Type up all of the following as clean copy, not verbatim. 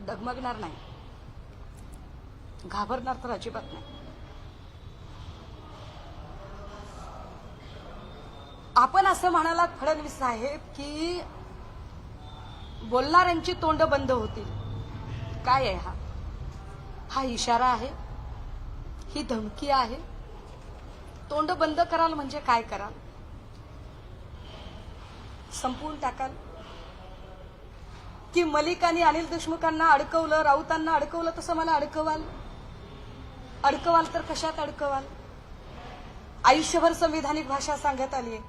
डगमगणार नाही, घाबरणार तर अजिबात नाही. आपण असं म्हणालात फडणवीस साहेब की बोलणाऱ्यांची तोंड बंद होतील. काय आहे हा? हा इशारा आहे, ही धमकी आहे. तोंड बंद कराल म्हणजे काय कराल? संपवून टाकाल की मलिक आणि अनिल देशमुखांना अडकवलं, राऊतांना अडकवलं तसं मला अडकवाल? अडकवाल तर कशात अडकवाल? आयुष्यभर संविधानिक भाषा सांगत आलीये,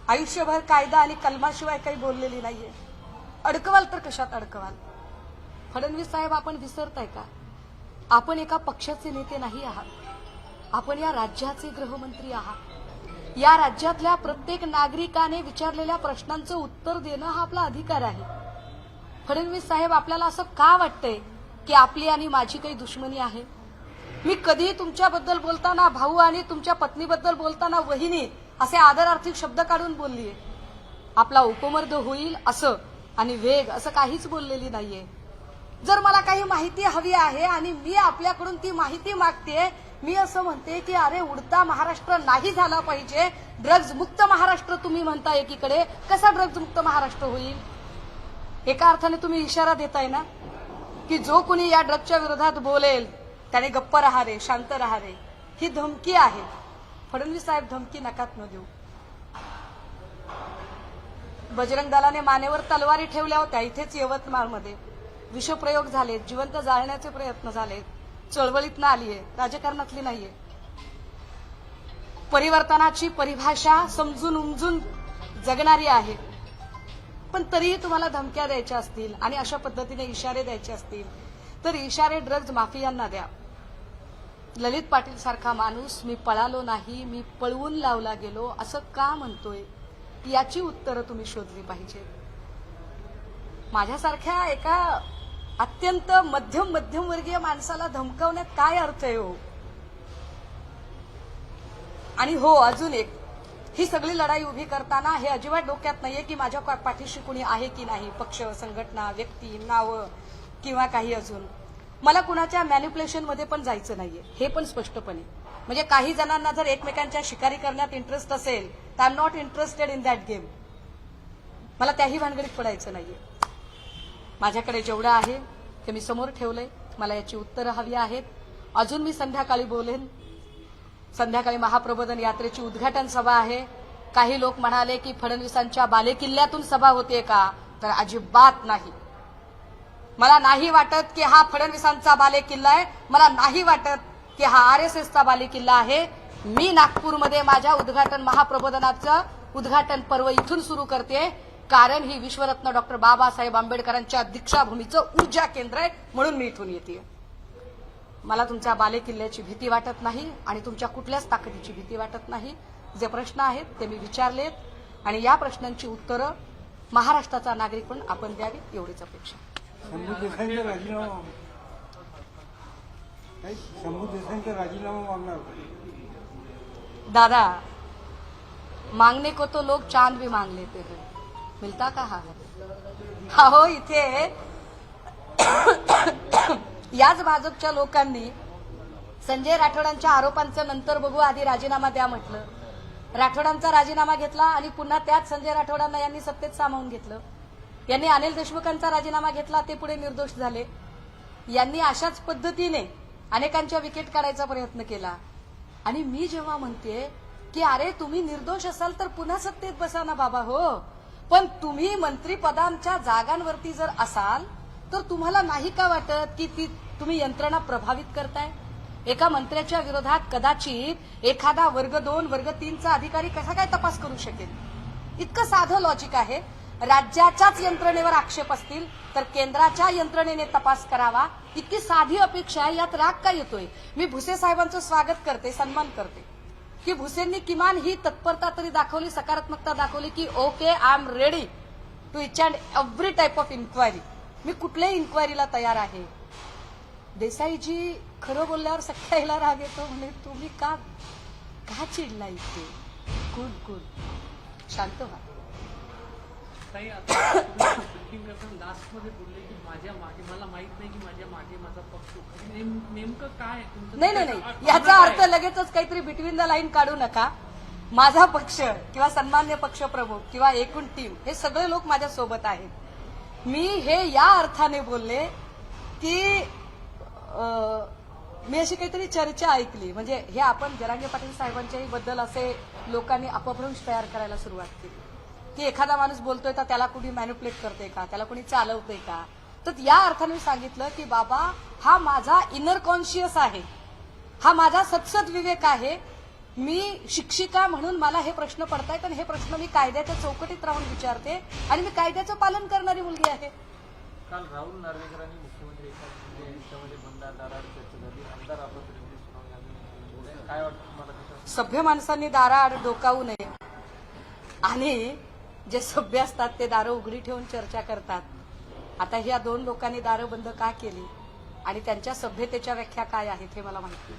आयुष्यभर कायदा आणि कलमाशिवाय काही बोललेली नाहीये. अडकवाल तर कशात अडकवाल? फडणवीस साहेब, आपण विसरताय का? आपण एका पक्षाचे नेते नाही आहात, आपण या राज्याचे गृहमंत्री आहात. या राज्यातल्या प्रत्येक नागरिकाने विचारलेल्या प्रश्नांचं उत्तर देणं हा आपला अधिकार आहे. फडणवीस साहेब, आपल्याला असं का वाटतंय की आपली आणि माझी काही दुश्मनी आहे? मी कधीही तुमच्याबद्दल बोलताना भाऊ आणि तुमच्या पत्नीबद्दल बोलताना वहिनी असे आदरार्थी शब्द काढून बोललीये. आपला उपमर्द होईल असं आणि वेग असं काहीच बोललेली नाहीये. जर मला काही माहिती हवी आहे आणि मी आपल्याकडून ती माहिती मागते, मी असं म्हणते की अरे उडता महाराष्ट्र नाही झाला पाहिजे, ड्रग्ज मुक्त महाराष्ट्र तुम्ही म्हणता एकीकडे, कसा ड्रग्ज मुक्त महाराष्ट्र होईल? एका अर्थाने तुम्ही इशारा देताय ना की जो कुणी या ड्रग्जच्या विरोधात बोलेल त्याने गप्प राहा रे, शांत राहा रे. ही धमकी आहे. फडणवीस साहेब, धमकी नकात न देऊ. बजरंग दलाने मानेवर तलवारी ठेवल्या होत्या इथेच यवतमाळमध्ये, विषप्रयोग झाले, जिवंत जाळण्याचे प्रयत्न झाले, चळवळीतनं आलीये, राजकारणातली नाहीये. परिवर्तनाची परिभाषा समजून उमजून जगणारी आहे. पण तरीही तुम्हाला धमक्या द्यायच्या असतील आणि अशा पद्धतीने इशारे द्यायचे असतील तर इशारे ड्रग्ज माफियांना द्या. ललित पाटील सारखा माणूस मी पळालो नाही, मी पळवून लावला गेलो असं का म्हणतोय, याची उत्तरं तुम्ही शोधली पाहिजे. माझ्यासारख्या एका अत्यंत मध्यमवर्गीय माणसाला धमकावण्यात काय अर्थ आहे हो? आणि हो, अजून एक, ही सगळी लढाई उभी करताना हे अजिबात डोक्यात नाहीये की माझ्या पाठीशी कुणी आहे की नाही, पक्ष, संघटना, व्यक्ती, नावं किंवा काही अजून. मला कुणाच्या मॅनिप्युलेशनमध्ये पण जायचं नाहीये, हे पण स्पष्टपणे. म्हणजे काही जणांना जर एकमेकांच्या शिकारी करण्यात इंटरेस्ट असेल तर I am not interested in that game. मला त्याही भानगडीत पडायचं नाहीये. माझ्याकडे जेवढं आहे ते मी समोर ठेवलंय, मला याची उत्तरं हवी आहेत. अजून मी संध्याकाळी बोलेन. संध्याकाळी महाप्रबोधन यात्रेची उद्घाटन सभा आहे. काही लोक म्हणाले की फडणवीसांच्या बालेकिल्ल्यातून सभा होते का, तर अजिबात नाही. मला नाही वाटत की हा फडणवीसांचा बालेकिल्ला आहे, मला नाही वाटत की हा आरएसएसचा बालेकिल्ला आहे. मी नागपूरमध्ये माझ्या उद्घाटन महाप्रबोधनाचं उद्घाटन पर्व इथून सुरू करते, कारण ही विश्वरत्न डॉक्टर बाबासाहेब आंबेडकरांच्या दीक्षाभूमीचं ऊर्जा केंद्र आहे, म्हणून मी इथून येते. मला तुमच्या बालेकिल्ल्याची भीती वाटत नाही आणि तुमच्या कुठल्याच ताकदीची भीती वाटत नाही. जे प्रश्न आहेत ते मी विचारलेत आणि या प्रश्नांची उत्तरं महाराष्ट्राचा नागरिक पण आपण द्यावीत, एवढीच अपेक्षा. शंभू देसाईंचा राजीनामा मागणार. दादा, मांगने को तो लोग चांद भी मांग लेते हैं, मिलता कहाँ है? हो, इथे याच भाजपच्या लोकांनी संजय राठोडांच्या आरोपांचं नंतर बघू, आधी राजीनामा द्या म्हटलं. राठोडांचा राजीनामा घेतला आणि पुन्हा त्याच संजय राठोडांना यांनी सत्तेत सामावून घेतलं. यांनी अनिल देशमुखांचा राजीनामा घेतला, ते पुढे निर्दोष झाले. यांनी अशाच पद्धतीने अनेकांच्या विकेट काढायचा प्रयत्न केला. आणि मी जेव्हा म्हणते की अरे तुम्ही निर्दोष असाल तर पुन्हा सत्तेत बसा ना बाबा हो, पण तुम्ही मंत्रिपदांच्या जागांवरती जर असाल तर तुम्हाला नाही का वाटत की ती तुम्ही यंत्रणा प्रभावित करताय? एका मंत्र्याच्या विरोधात कदाचित एखादा वर्ग 2, वर्ग 3चा अधिकारी कसा काय तपास करू शकेल? इतकं साधं लॉजिक आहे. राज्याच्याच यंत्रणेवर आक्षेप असतील तर केंद्राच्या यंत्रणेने तपास करावा, इतकी साधी अपेक्षा आहे. यात राग काय येतोय? मी भुसे साहेबांचं स्वागत करते, सन्मान करते की भुसेंनी किमान ही तत्परता तरी दाखवली, सकारात्मकता दाखवली की okay, I am ready to each and every type of inquiry. मी कुठल्याही इन्क्वायरीला तयार आहे. देसाईजी खरं बोलल्यावर सख्याला राग येतो, म्हणजे तुम्ही का चिडला इथे? गुड, शांत व्हा. ताई आता ब्रीफिंग करताना लास्टमध्ये बोलले की माझ्या मागे मला माहित नाही की माझ्या मागे माझा पक्ष नेमकं काय आहे तुमचं? नाही याचा अर्थ लगेचच काहीतरी बिटवीन द लाईन काढू नका. माझा पक्ष किंवा सन्मान्य पक्षप्रमुख किंवा एकूण टीम हे सगळे लोक माझ्या सोबत आहेत. मी हे या अर्थाने बोलले की मी अशी काहीतरी चर्चा ऐकली, म्हणजे हे आपण जरांगे पाटील साहेबांच्याही बद्दल असे लोकांनी अपभ्रंश तयार करायला सुरुवात केली की एखादा माणूस बोलतोय तर त्याला कुणी मॅन्युप्युलेट करते का, त्याला कुणी चालवते का. तर या अर्थाने मी सांगितलं की बाबा हा माझा इनर कॉन्शियस आहे, हा माझा सत्सद विवेक आहे. मी शिक्षिका म्हणून मला हे प्रश्न पडतायत आणि हे प्रश्न मी कायद्याच्या चौकटीत राहून विचारते आणि मी कायद्याचं पालन करणारी मुलगी आहे. काल राहुल नार्वेकरांनी मुख्यमंत्री एकनाथ शिंदे यांच्यामध्ये बंद दाराआड चर्चा झाली. आमदार आपलं प्रतिनिधी सुनावणी आम्ही काय वाटतं तुम्हाला त्याच्यावर? सभ्य माणसांनी दाराआड डोकावू नये आणि जे सभ्य असतात ते दारं उघडी ठेवून चर्चा करतात. आता ह्या दोन लोकांनी दारं बंद का केली आणि त्यांच्या सभ्यतेच्या व्याख्या काय आहेत हे मला माहिती.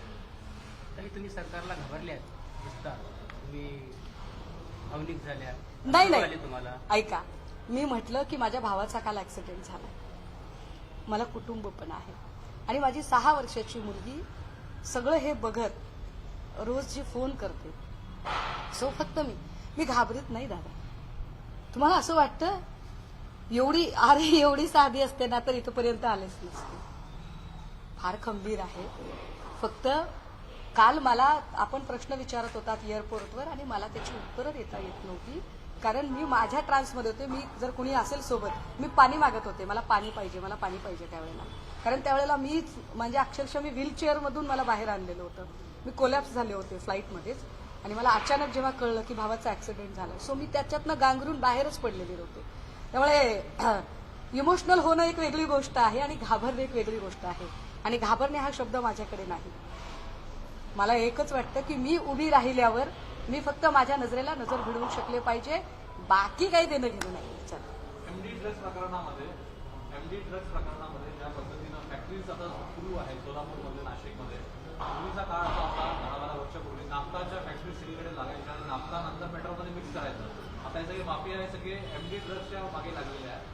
तरी तुम्ही सरकारला घाबरल्या दिसता, तुम्ही भावनिक झाल्या, नाही तुम्हाला ऐका, मी म्हटलं की माझ्या भावाचा काल ऍक्सिडेंट झाला, मला कुटुंब पण आहे आणि माझी 6 वर्षाची मुलगी सगळं हे बघत रोज जी फोन करते. सो फक्त मी घाबरत नाही दादा. तुम्हाला असं वाटतं एवढी साधी असते ना तर इथपर्यंत आलेच नसते. फार खंबीर आहे. फक्त काल मला आपण प्रश्न विचारत होतात एअरपोर्टवर आणि मला त्याची उत्तरं देता येत नव्हती, कारण मी माझ्या ट्रान्समध्ये होते. मी जर कोणी असेल सोबत, मी पाणी मागत होते, मला पाणी पाहिजे त्यावेळेला. कारण त्यावेळेला म्हणजे अक्षरशः मी व्हीलचेअरमधून मला बाहेर आणलेलं होतं. मी कोलॅप्स झाले होते फ्लाईटमध्येच आणि मला अचानक जेव्हा कळलं की भावाचा ऍक्सिडेंट झाला, सो मी त्याच्यातनं गांगरून बाहेरच पडलेले होते. त्यामुळे इमोशनल होणं एक वेगळी गोष्ट आहे आणि घाबरणं एक वेगळी गोष्ट आहे. आणि घाबरणे हा शब्द माझ्याकडे नाही. मला एकच वाटतं की मी उभी राहिल्यावर मी फक्त माझ्या नजरेला नजर भिडवू शकले पाहिजे, बाकी काही देणं घेणं नाही. एमडी ड्रग्स प्रकरणामध्ये ज्या पद्धतीनं फॅक्टरीज आता सुरू आहे सोलापूरमध्ये, नाशिकमध्ये, पूर्वीचा काळ असा होता 10-12 वर्षापूर्वी नाफ्ताच्या फॅक्टरी सिटीकडे लागायच्या आणि नाफ्ता नंतर पेट्रोलमध्ये मिक्स करायचं. आता हे सगळे माफिया हे सगळे एमडी ड्रग्सच्या मागे लागलेले आहेत.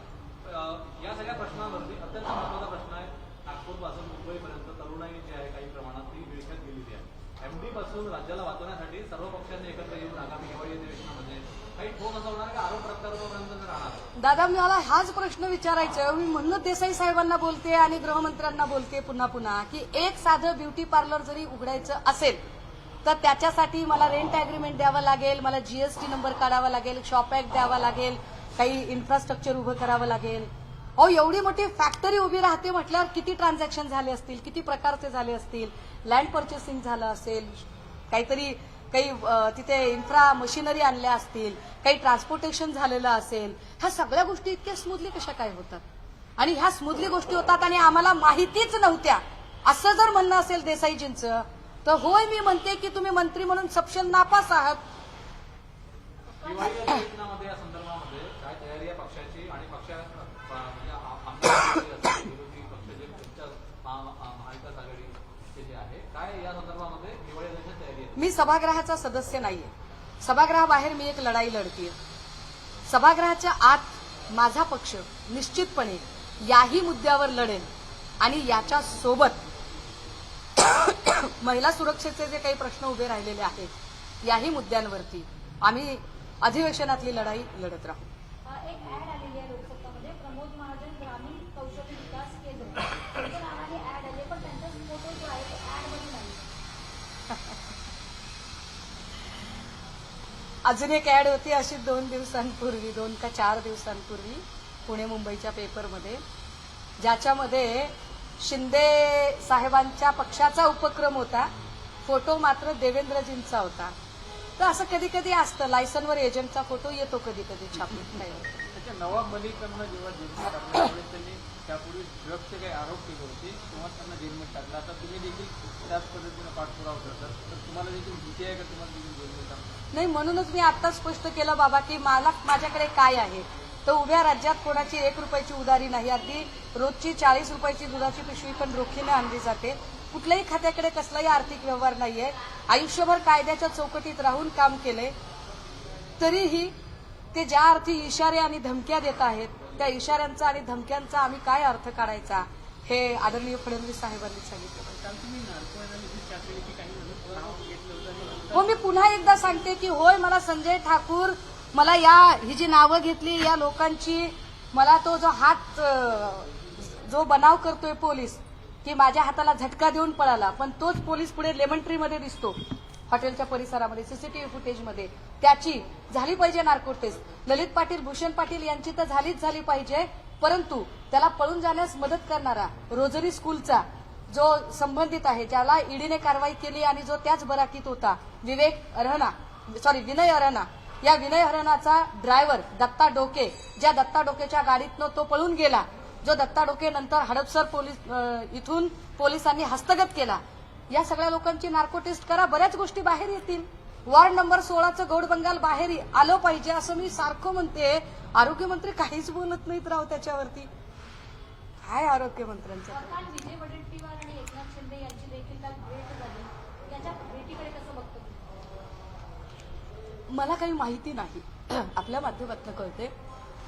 या सगळ्या प्रश्नांवरती अत्यंत महत्वाचा प्रश्न आहे. नागपूरपासून मुंबईपर्यंत तरुणाई जी आहे काही प्रमाणात ती विळख्यात गेलेली आहे. एमडी पासून राज्याला वाचवण्यासाठी सर्व पक्षांनी एकत्र येऊन आगामी हिवाळी अधिवेशनामध्ये काही ठोस असं होणार का आरोप प्रत्यारोपापर्यंत राहणार? दादा मला हाच प्रश्न विचारायचा आहे. मी म्हणून देसाई साहेबांना बोलते आणि गृहमंत्र्यांना बोलते पुन्हा की एक साधं ब्युटी पार्लर जरी उघडायचं असेल तर त्याच्यासाठी मला रेंट अग्रीमेंट द्यावं लागेल, मला जीएसटी नंबर काढावा लागेल, शॉप ऍक्ट द्यावा लागेल, काही इन्फ्रास्ट्रक्चर उभं करावं लागेल. एवढी मोठी फॅक्टरी उभी राहते म्हटल्यावर किती ट्रान्झॅक्शन झाले असतील, किती प्रकारचे झाले असतील, लँड पर्चेसिंग झालं असेल, काही तिथे इन्फ्रा मशिनरी आणल्या असतील, काही ट्रान्सपोर्टेशन झालेलं असेल. ह्या सगळ्या गोष्टी इतक्या स्मूथली कशा काय होतात आणि ह्या स्मूथली गोष्टी होतात आणि आम्हाला माहितीच नव्हत्या असं जर म्हणणं असेल देसाईजींचं तर होय, मी म्हणते की तुम्ही मंत्री म्हणून सपशेल नापास आहात. हिवाळी अधिवेशनामध्ये या संदर्भामध्ये काय तयारी आहे पक्षाची आणि म्हणजे आमदार विरोधी पक्ष जे त्यांच्या महाविकास आघाडीचे जे आहे, काय या संदर्भामध्ये हिवाळी अधिवेशन तयारी आहे? मी सभागृहाचा सदस्य नाहीये. सभागृहाबाहेर मी एक लढाई लढतीये. सभागृहाच्या आत माझा पक्ष निश्चितपणे याही मुद्द्यावर लढेल आणि याच्या सोबत महिला सुरक्षेचे जे काही प्रश्न उभे राहिलेले आहेत याही मुद्द्यांवरती आम्ही अधिवेशनातली लढाई लढत राहू. एक ऍड आलेली आहे लोकसत्तामध्ये, प्रमोद महाजन ग्रामीण कौशल्य विकास केंद्र त्यांच्या नावाने ऍड आले, पण त्यांचा फोटो जो आहे तो ऍड मध्ये नाही. अजून एक ऍड होती अशी 2 का 4 दिवसांपूर्वी पुणे मुंबईच्या पेपरमध्ये, ज्याच्यामध्ये शिंदे साहेबांच्या पक्षाचा उपक्रम होता, फोटो मात्र देवेंद्रजींचा होता. तर असं कधी कधी असतं, लायसनवर एजंटचा फोटो येतो कधी कधी छापून. नाही त्याच्या नवाब मलिकांना जेव्हा जेलमध्ये टाकलं त्यावेळेस त्यांनी त्यापूर्वी ड्रग्सचे काही आरोप केले होते, तेव्हा त्यांना जेलमध्ये टाकलं. आता तुम्ही देखील त्याच पद्धतीने पाठपुरावा करतात, तर तुम्हाला देखील भीती आहे का तुम्हाला देखील जेलमध्ये टाकलं? नाही, म्हणूनच मी आत्ताच स्पष्ट केलं बाबा की माझ्याकडे काय आहे. तर उभ्या राज्यात कोणाची 1 रुपयाची उधारी नाही. अगदी रोजची 40 रुपयाची दुधाची पिशवी पण रोखीने आणली जाते. कुठल्याही खात्याकडे कसलाही आर्थिक व्यवहार नाहीये. आयुष्यभर कायद्याच्या चौकटीत राहून काम केलंय, तरीही ते ज्या अर्थी इशारे आणि धमक्या देत आहेत त्या इशाऱ्यांचा आणि धमक्यांचा आम्ही काय अर्थ काढायचा हे आदरणीय फडणवीस साहेबांनी सांगितलं. काल तुम्ही नार्को अनालिसिस चर्चेने की काही जण नाव घेतलं होतं आणि नंतर हो, मी पुन्हा एकदा सांगते की होय, मला संजय ठाकूर, मला ही जी नावं घेतली या लोकांची, मला तो जो हात जो बनाव करतोय पोलीस की माझ्या हाताला झटका देऊन पळाला, पण तोच पोलीस पुढे लेमन ट्री मध्ये दिसतो हॉटेलच्या परिसरामध्ये सीसीटीव्ही फुटेजमध्ये, त्याची झाली पाहिजे नार्को टेस्ट. ललित पाटील, भूषण पाटील यांची तर झालीच झाली पाहिजे, परंतु त्याला पळून जाण्यास मदत करणारा रोजरी स्कूलचा जो संबंधित आहे, ज्याला ईडीने कारवाई केली आणि जो त्याच बराकीत होता, विनय अरहना, या विनय अरहनाचा ड्रायव्हर दत्ता डोके, ज्या दत्ता डोकेच्या गाडीतनं तो पळून गेला, जो दत्ता डोके नंतर हडपसर इथून पोलिसांनी हस्तगत केला, या सगळ्या लोकांची नार्को टेस्ट करा, बऱ्याच गोष्टी बाहेर येतील. वॉर्ड नंबर 16चं गौड बंगाल बाहेर आलं पाहिजे असं मी सारखं म्हणते. आरोग्यमंत्री काहीच बोलत नाहीत राव त्याच्यावरती. काय आरोग्यमंत्र्यांचं? काल विजय वडेट्टीवार आणि एकनाथ शिंदे यांची देखील काल भेट झाली. याच्या भेटीकडे कसं बघतो? मला काही माहिती नाही. आपल्या माध्यमातून कळते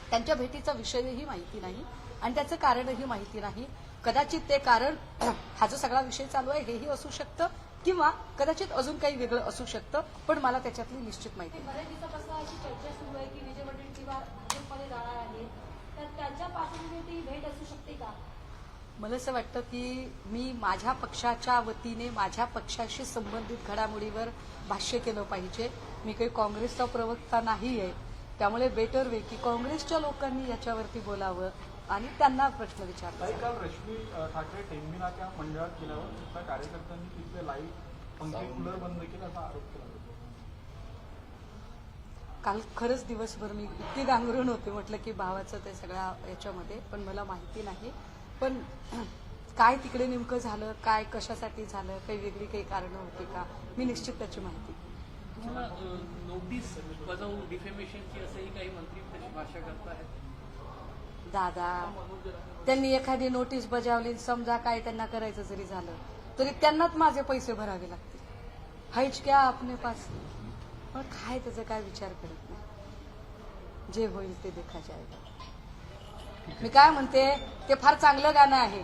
त्यांच्या भेटीचा विषयही माहिती नाही आणि त्याचं कारणही माहिती नाही. कदाचित ते कारण हा जो सगळा विषय चालू आहे हेही असू शकतं किंवा कदाचित अजून काही वेगळं असू शकतं, पण मला त्याच्यातली निश्चित माहिती नाही. बऱ्याच दिवसापासून अशी चर्चा सुरू आहे की विजय वडेट्टीवार भाजपमध्ये जाणार आहेत, तर त्यांच्या पार्श्वभूमीवर ही भेट असू शकते का? मला असं वाटतं की मी माझ्या पक्षाच्या वतीने माझ्या पक्षाशी संबंधित घडामोडीवर भाष्य केलं पाहिजे. मी काही काँग्रेसचा प्रवक्ता नाही आहे, त्यामुळे बेटर वे की काँग्रेसच्या लोकांनी याच्यावरती बोलावं आणि त्यांना प्रश्न विचारला. काल रश्मी ठाकरे टेंबिनाच्या मंडळात गेल्यावर तिथल्या कार्यकर्त्यांनी तिथले लाईव्ह पंखे कूलर बंद केले असा आरोप केला. काल खरंच दिवसभर मी इतकी गांगरून होते, म्हटलं की भावाचं ते सगळ्या याच्यामध्ये, पण मला माहिती नाही. पण काय तिकडे नेमकं झालं, काय कशासाठी झालं, काही वेगळी काही कारणं होती का, मी निश्चित त्याची माहिती. तुम्हाला नोटीस बजावून डिफेमेशनची असंही काही मंत्री त्याची भाषा करतायत. दादा, त्यांनी एखादी नोटीस बजावली, समजा काय त्यांना करायचं जरी झालं तरी त्यांनाच माझे पैसे भरावे लागतील. हायच क्या आपने पास. पण काय त्याचा काय विचार करत नाही. जे होईल ते देखा जाएगा. मी काय म्हणते, ते फार चांगलं गाणं आहे,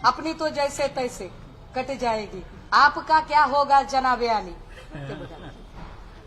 अपनी तो जैसे तैसे कट जाएगी, आपका क्या होगा जनाबे आली, ते बघा.